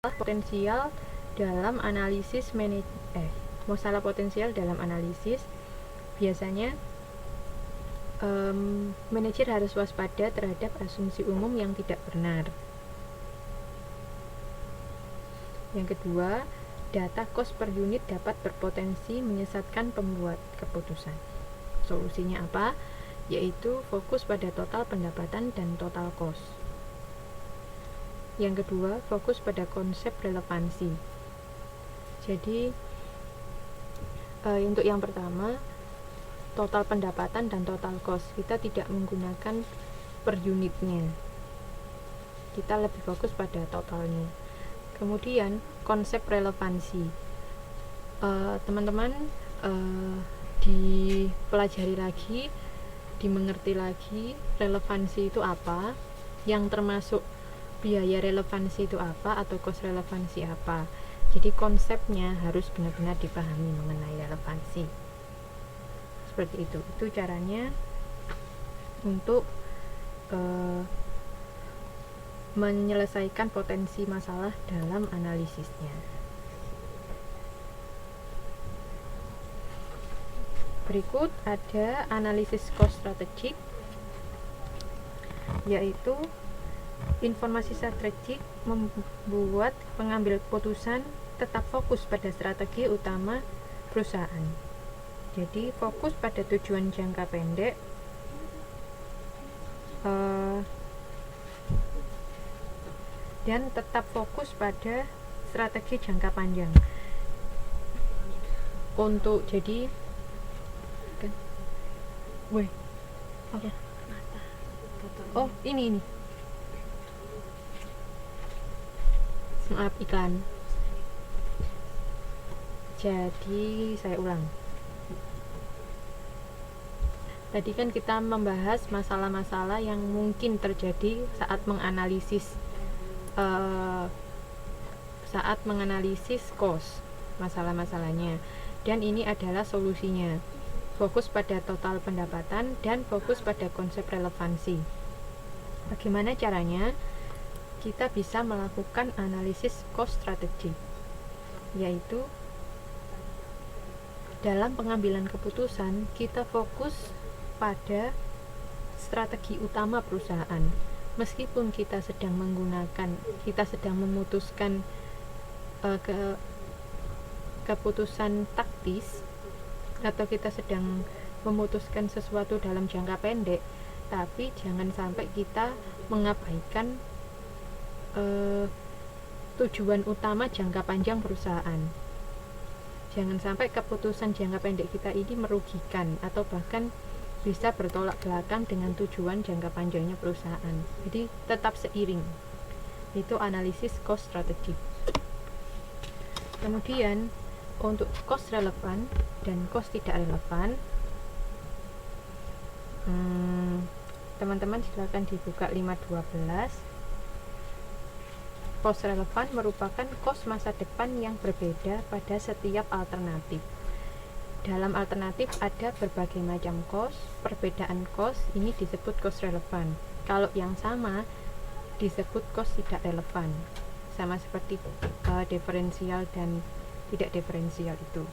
potensial dalam analisis masalah potensial dalam analisis biasanya manajer harus waspada terhadap asumsi umum yang tidak benar. Yang kedua, data cost per unit dapat berpotensi menyesatkan pembuat keputusan. Solusinya apa? Yaitu fokus pada total pendapatan dan total cost. Yang kedua, fokus pada konsep relevansi. Jadi untuk yang pertama, total pendapatan dan total cost, kita tidak menggunakan per unitnya, kita lebih fokus pada totalnya. Kemudian konsep relevansi, teman-teman dipelajari lagi, dimengerti lagi relevansi itu apa, yang termasuk biaya relevansi itu apa, atau cost relevansi apa. Jadi konsepnya harus benar-benar dipahami mengenai relevansi. Seperti itu caranya untuk menyelesaikan potensi masalah dalam analisisnya. Berikut ada analisis cost strategik, yaitu informasi strategik membuat pengambil keputusan tetap fokus pada strategi utama perusahaan. Jadi fokus pada tujuan jangka pendek, dan tetap fokus pada strategi jangka panjang. Untuk jadi oh ini maaf, iklan. Jadi saya ulang. Tadi kan kita membahas masalah-masalah yang mungkin terjadi saat menganalisis cost, masalah-masalahnya, dan ini adalah solusinya. Fokus pada total pendapatan dan fokus pada konsep relevansi. Bagaimana caranya? Kita bisa melakukan analisis cost strategy, yaitu dalam pengambilan keputusan kita fokus pada strategi utama perusahaan. Meskipun kita sedang memutuskan keputusan taktis, atau kita sedang memutuskan sesuatu dalam jangka pendek, tapi jangan sampai kita mengabaikan tujuan utama jangka panjang perusahaan. Jangan sampai keputusan jangka pendek kita ini merugikan atau bahkan bisa bertolak belakang dengan tujuan jangka panjangnya perusahaan. Jadi tetap seiring. Itu analisis cost strategy. Kemudian untuk cost relevan dan cost tidak relevan, teman-teman silakan dibuka 512. Cost relevan merupakan cost masa depan yang berbeda pada setiap alternatif. Dalam alternatif ada berbagai macam cost. Perbedaan cost ini disebut cost relevan. Kalau yang sama disebut cost tidak relevan. Sama seperti diferensial dan tidak diferensial itu.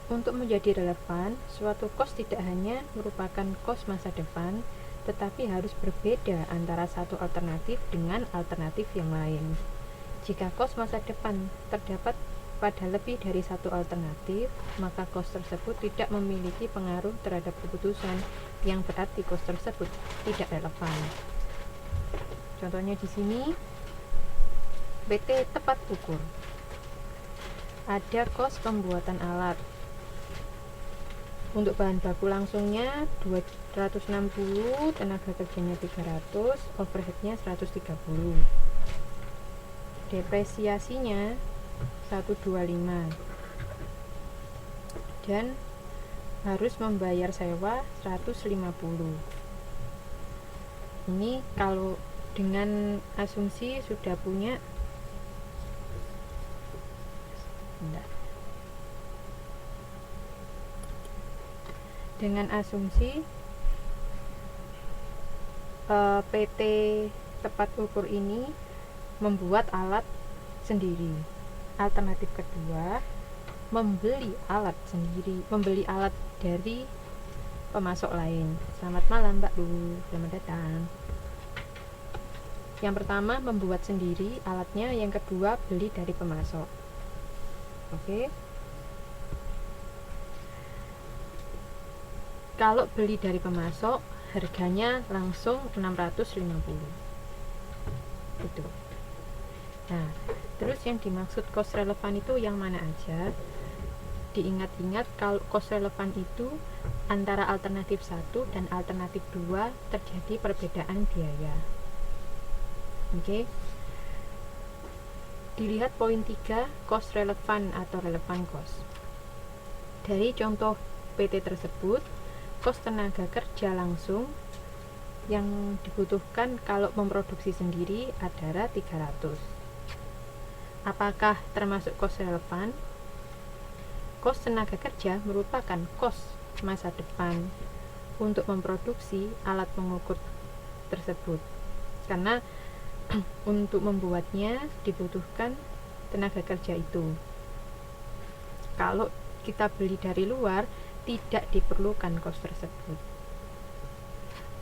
Untuk menjadi relevan, suatu cost tidak hanya merupakan cost masa depan, tetapi harus berbeda antara satu alternatif dengan alternatif yang lain. Jika cost masa depan terdapat pada lebih dari satu alternatif, maka cost tersebut tidak memiliki pengaruh terhadap keputusan, yang berarti cost tersebut tidak relevan. Contohnya di sini, PT tepat ukur. Ada cost pembuatan alat. Untuk bahan baku langsungnya 260, tenaga kerjanya 300, overheadnya 130. Depresiasinya 125. Dan harus membayar sewa 150. Ini kalau dengan asumsi sudah punya dengan asumsi PT tepat ukur ini membuat alat sendiri. Alternatif kedua, membeli alat sendiri, membeli alat dari pemasok lain. Selamat malam Mbak Lu, selamat datang. Yang pertama, membuat sendiri alatnya. Yang kedua, beli dari pemasok. Oke. Kalau beli dari pemasok, harganya langsung 650. Itu. Nah, terus yang dimaksud cost relevan itu yang mana aja? Diingat-ingat, kalau cost relevan itu antara alternatif 1 dan alternatif 2 terjadi perbedaan biaya. Oke. Dilihat poin 3, cost relevan atau relevan cost. Dari contoh PT tersebut, cost tenaga kerja langsung yang dibutuhkan kalau memproduksi sendiri adalah 300. Apakah termasuk cost relevan? Cost tenaga kerja merupakan cost masa depan untuk memproduksi alat pengukur tersebut, karena untuk membuatnya dibutuhkan tenaga kerja itu. Kalau kita beli dari luar, tidak diperlukan cost tersebut.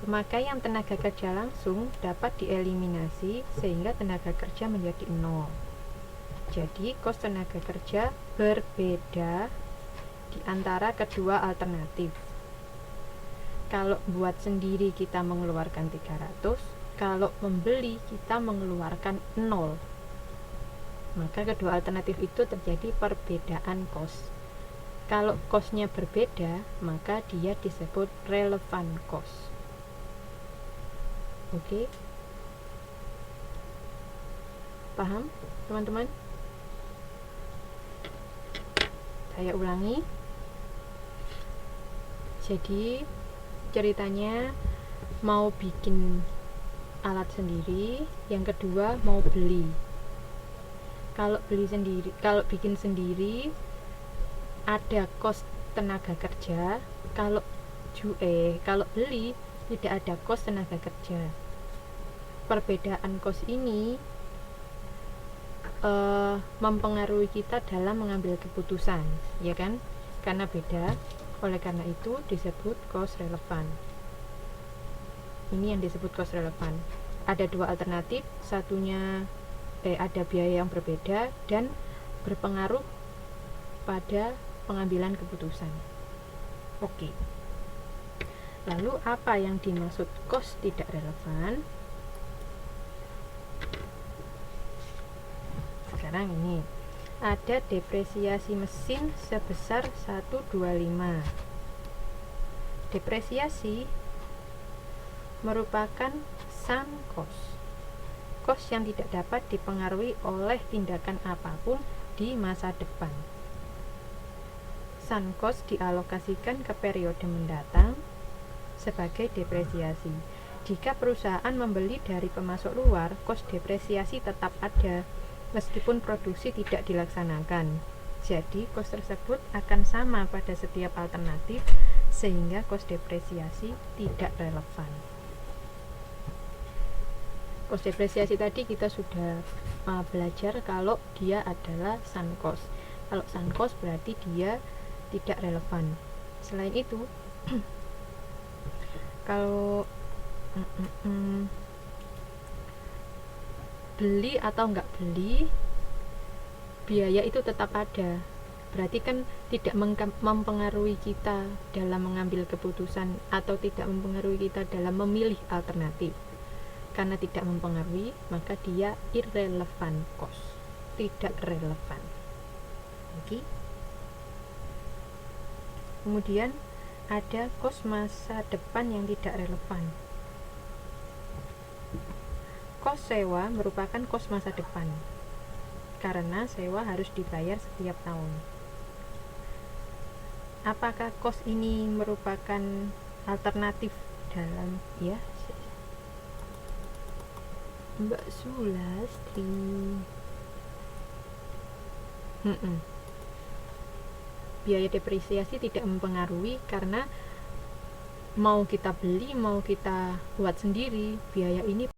Pemakaian tenaga kerja langsung dapat dieliminasi sehingga tenaga kerja menjadi 0. Jadi cost tenaga kerja berbeda di antara kedua alternatif. Kalau buat sendiri kita mengeluarkan 300, kalau membeli kita mengeluarkan 0. Maka kedua alternatif itu terjadi perbedaan cost. Kalau cost-nya berbeda, maka dia disebut relevan cost. Oke. Paham, teman-teman? Saya ulangi. Jadi, ceritanya mau bikin alat sendiri, yang kedua mau beli. Kalau bikin sendiri ada cost tenaga kerja, kalau beli tidak ada cost tenaga kerja. Perbedaan cost ini mempengaruhi kita dalam mengambil keputusan, ya kan? Karena beda, oleh karena itu disebut cost relevan. Ini yang disebut cost relevan. Ada dua alternatif, satunya ada biaya yang berbeda dan berpengaruh pada pengambilan keputusan. Oke. Lalu apa yang dimaksud cost tidak relevan? Sekarang ini ada depresiasi mesin sebesar 125. Depresiasi merupakan sunk cost. Cost yang tidak dapat dipengaruhi oleh tindakan apapun di masa depan. Sunk cost dialokasikan ke periode mendatang sebagai depresiasi. Jika perusahaan membeli dari pemasok luar, cost depresiasi tetap ada meskipun produksi tidak dilaksanakan. Jadi, cost tersebut akan sama pada setiap alternatif sehingga cost depresiasi tidak relevan. Cost depresiasi tadi kita sudah belajar kalau dia adalah sunk cost. Kalau sunk cost berarti dia tidak relevan. Selain itu, kalau beli atau enggak beli, biaya itu tetap ada. Berarti kan tidak mempengaruhi kita dalam mengambil keputusan atau tidak mempengaruhi kita dalam memilih alternatif. Karena tidak mempengaruhi, maka dia irrelevant cost, tidak relevan. Oke. Kemudian ada cost masa depan yang tidak relevan. Cost sewa merupakan cost masa depan, karena sewa harus dibayar setiap tahun. Apakah cost ini merupakan alternatif dalam Mbak Sulastri? Biaya depresiasi tidak mempengaruhi karena mau kita beli, mau kita buat sendiri, biaya ini